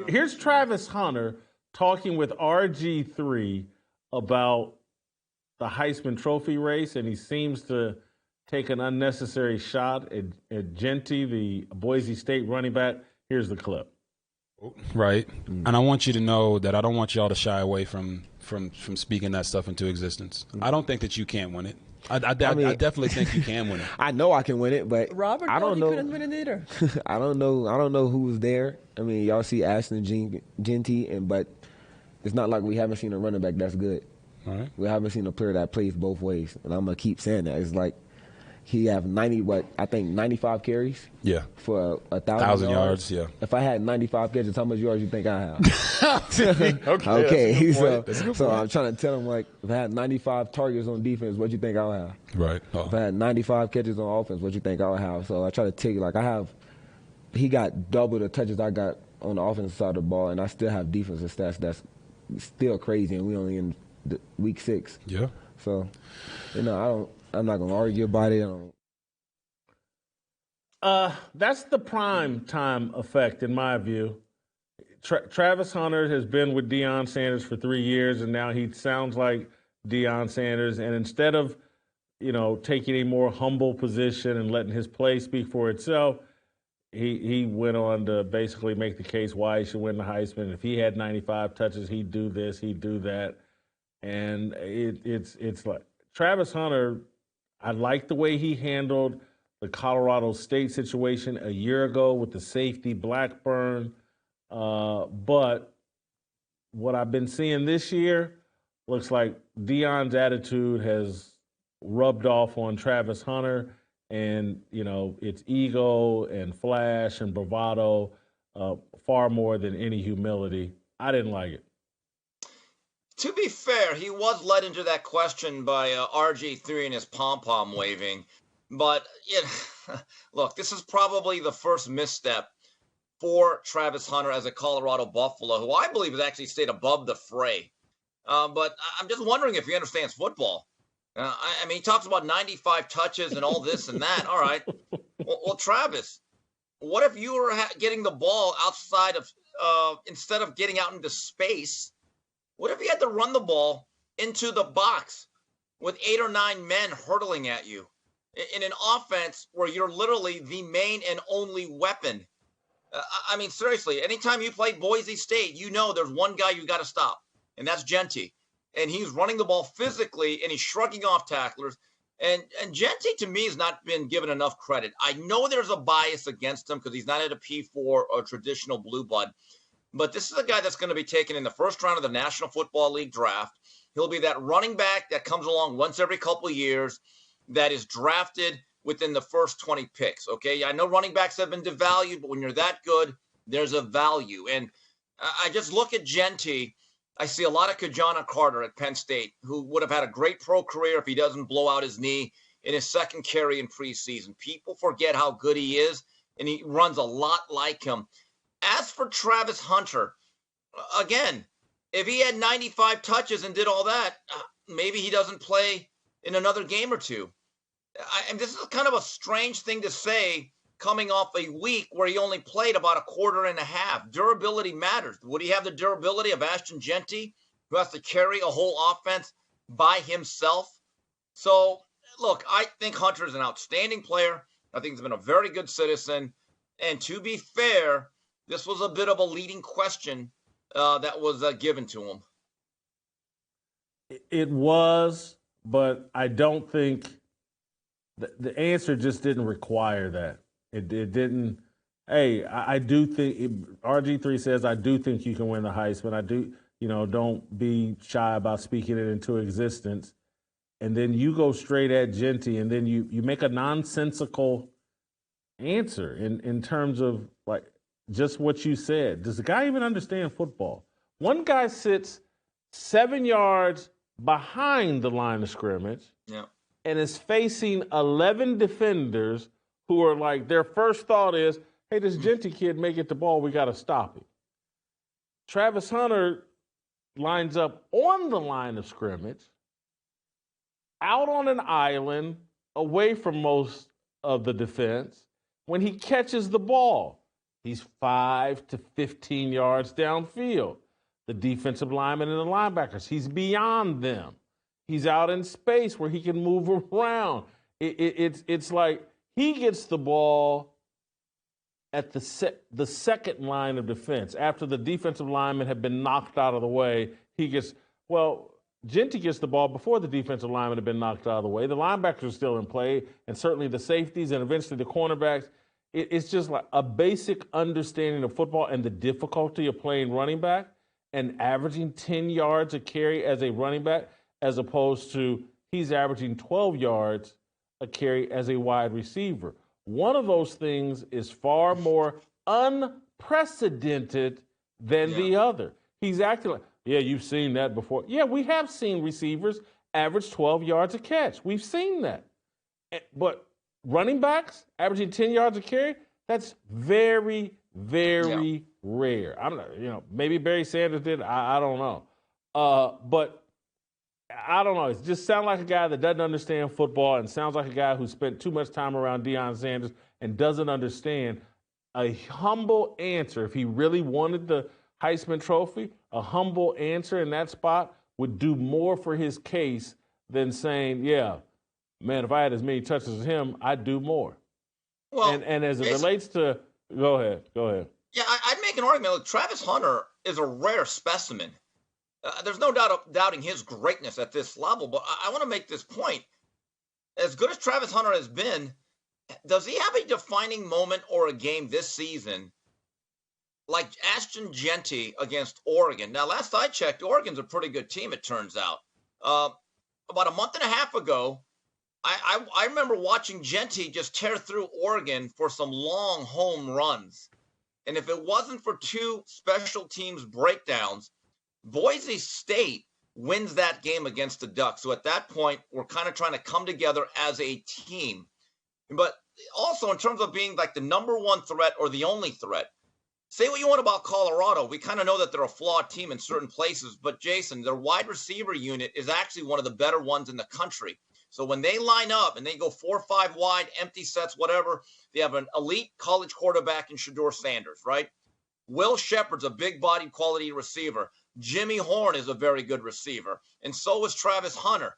Here's Travis Hunter talking with RG3 about the Heisman Trophy race, and he seems to take an unnecessary shot at Jeanty, the Boise State running back. Here's the clip. Right. And I want you to know that I don't want y'all to shy away from speaking that stuff into existence. I don't think that you can't win it. I definitely think you can win it. I know I can win it, but Robert I don't know. Couldn't win it either. I don't know who was there. I mean, y'all see Ashton and Jeanty, but it's not like we haven't seen a running back that's good. All right. We haven't seen a player that plays both ways, and I'm gonna keep saying that. It's like he have 95 carries. Yeah. For 1,000 yards. Yeah. If I had 95 catches, how much yards you think I have? Okay. So I'm trying to tell him, like, if I had 95 targets on defense, what you think I'll have? Right. Oh. If I had 95 catches on offense, what you think I'll have? So I try to tell you, like, he got double the touches I got on the offensive side of the ball, and I still have defensive stats that's still crazy, and we only in week 6. Yeah. So, I'm not gonna argue about it. That's the prime time effect, in my view. Travis Hunter has been with Deion Sanders for 3 years, and now he sounds like Deion Sanders. And instead of, taking a more humble position and letting his play speak for itself, he went on to basically make the case why he should win the Heisman. If he had 95 touches, he'd do this, he'd do that. And it's like Travis Hunter, I like the way he handled the Colorado State situation a year ago with the safety Blackburn. But what I've been seeing this year looks like Deion's attitude has rubbed off on Travis Hunter, and, it's ego and flash and bravado far more than any humility. I didn't like it. To be fair, he was led into that question by RG3 and his pom-pom waving. But, look, this is probably the first misstep for Travis Hunter as a Colorado Buffalo, who I believe has actually stayed above the fray. But I'm just wondering if he understands football. I mean, he talks about 95 touches and all this and that. All right. Well, Travis, what if you were getting the ball outside of instead of getting out into space? What if you had to run the ball into the box with 8 or 9 men hurtling at you in an offense where you're literally the main and only weapon? I mean, seriously, anytime you play Boise State, there's one guy you got to stop, and that's Jeanty. And he's running the ball physically, and he's shrugging off tacklers. And Jeanty, to me, has not been given enough credit. I know there's a bias against him because he's not at a P4 or traditional blue blood. But this is a guy that's going to be taken in the first round of the National Football League draft. He'll be that running back that comes along once every couple of years that is drafted within the first 20 picks, okay? I know running backs have been devalued, but when you're that good, there's a value. And I just look at Jeanty. I see a lot of Kajana Carter at Penn State, who would have had a great pro career if he doesn't blow out his knee in his second carry in preseason. People forget how good he is, and he runs a lot like him. As for Travis Hunter, again, if he had 95 touches and did all that, maybe he doesn't play in another game or two. And this is kind of a strange thing to say coming off a week where he only played about a quarter and a half. Durability matters. Would he have the durability of Ashton Jeanty, who has to carry a whole offense by himself? So, look, I think Hunter is an outstanding player. I think he's been a very good citizen. And to be fair, this was a bit of a leading question that was given to him. It was, but I don't think the answer just didn't require that. It didn't. Hey, I do think RG3 says I do think you can win the Heisman. I do. Don't be shy about speaking it into existence. And then you go straight at Jeanty, and then you make a nonsensical answer in terms of like just what you said. Does the guy even understand football? One guy sits 7 yards behind the line of scrimmage, and is facing 11 defenders who are like, their first thought is, hey, this Jeanty kid may get the ball, we got to stop him. Travis Hunter lines up on the line of scrimmage, out on an island, away from most of the defense, when he catches the ball. He's 5 to 15 yards downfield. The defensive linemen and the linebackers, he's beyond them. He's out in space where he can move around. It's like he gets the ball at the second line of defense. After the defensive linemen have been knocked out of the way, Jeanty gets the ball before the defensive linemen have been knocked out of the way. The linebackers are still in play, and certainly the safeties and eventually the cornerbacks. It's just like a basic understanding of football and the difficulty of playing running back and averaging 10 yards a carry as a running back, as opposed to he's averaging 12 yards a carry as a wide receiver. One of those things is far more unprecedented than the other. He's acting like, yeah, you've seen that before. Yeah, we have seen receivers average 12 yards a catch. We've seen that. But running backs averaging 10 yards a carry, that's very, very rare. I'm not, maybe Barry Sanders did. I don't know. But I don't know. It just sounds like a guy that doesn't understand football and sounds like a guy who spent too much time around Deion Sanders and doesn't understand. A humble answer, if he really wanted the Heisman Trophy, a humble answer in that spot would do more for his case than saying, yeah, man, if I had as many touches as him, I'd do more. Well, and as it relates to, go ahead. Yeah, I'd make an argument. Look, Travis Hunter is a rare specimen. There's no doubting his greatness at this level, but I want to make this point. As good as Travis Hunter has been, does he have a defining moment or a game this season like Ashton Jeanty against Oregon? Now, last I checked, Oregon's a pretty good team, it turns out. About a month and a half ago, I remember watching Jeanty just tear through Oregon for some long home runs. And if it wasn't for two special teams breakdowns, Boise State wins that game against the Ducks. So at that point, we're kind of trying to come together as a team. But also in terms of being like the number one threat or the only threat, say what you want about Colorado. We kind of know that they're a flawed team in certain places. But, Jason, their wide receiver unit is actually one of the better ones in the country. So when they line up and they go 4 or 5 wide, empty sets, whatever, they have an elite college quarterback in Deion Sanders, right? Will Shepard's a big-bodied quality receiver. Jimmy Horn is a very good receiver. And so is Travis Hunter.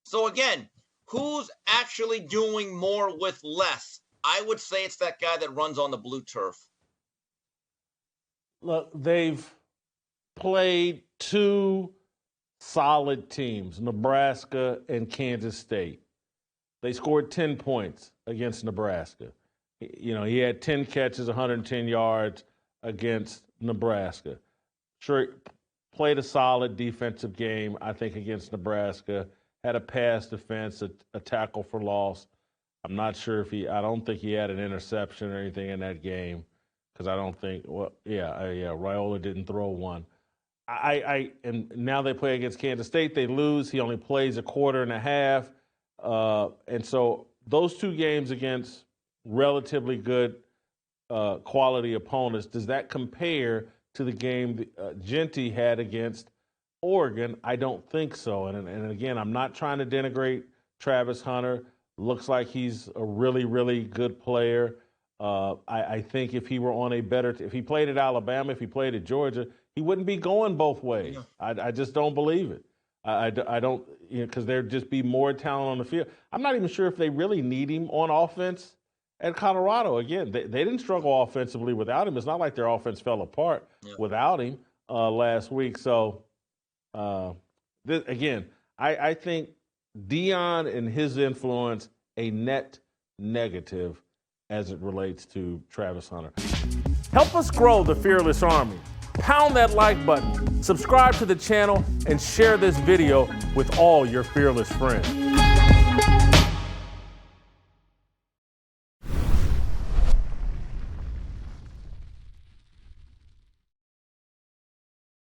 So, again, who's actually doing more with less? I would say it's that guy that runs on the blue turf. Look, they've played 2 solid teams, Nebraska and Kansas State. They scored 10 points against Nebraska. He had 10 catches, 110 yards against Nebraska. Sure, played a solid defensive game, I think, against Nebraska. Had a pass defense, a tackle for loss. I'm not sure if I don't think he had an interception or anything in that game because I don't think, Raiola didn't throw one. And now they play against Kansas State. They lose. He only plays a quarter and a half. And so those 2 games against relatively good quality opponents, does that compare to the game Jeanty had against Oregon? I don't think so. And again, I'm not trying to denigrate Travis Hunter. Looks like he's a really, really good player. I think if he were on if he played at Alabama, if he played at Georgia, he wouldn't be going both ways. I just don't believe it. I don't, because there'd just be more talent on the field. I'm not even sure if they really need him on offense at Colorado. Again, they didn't struggle offensively without him. It's not like their offense fell apart without him last week. So, again, I think Deion and his influence a net negative as it relates to Travis Hunter. Help us grow the Fearless Army. Pound that like button, subscribe to the channel, and share this video with all your fearless friends.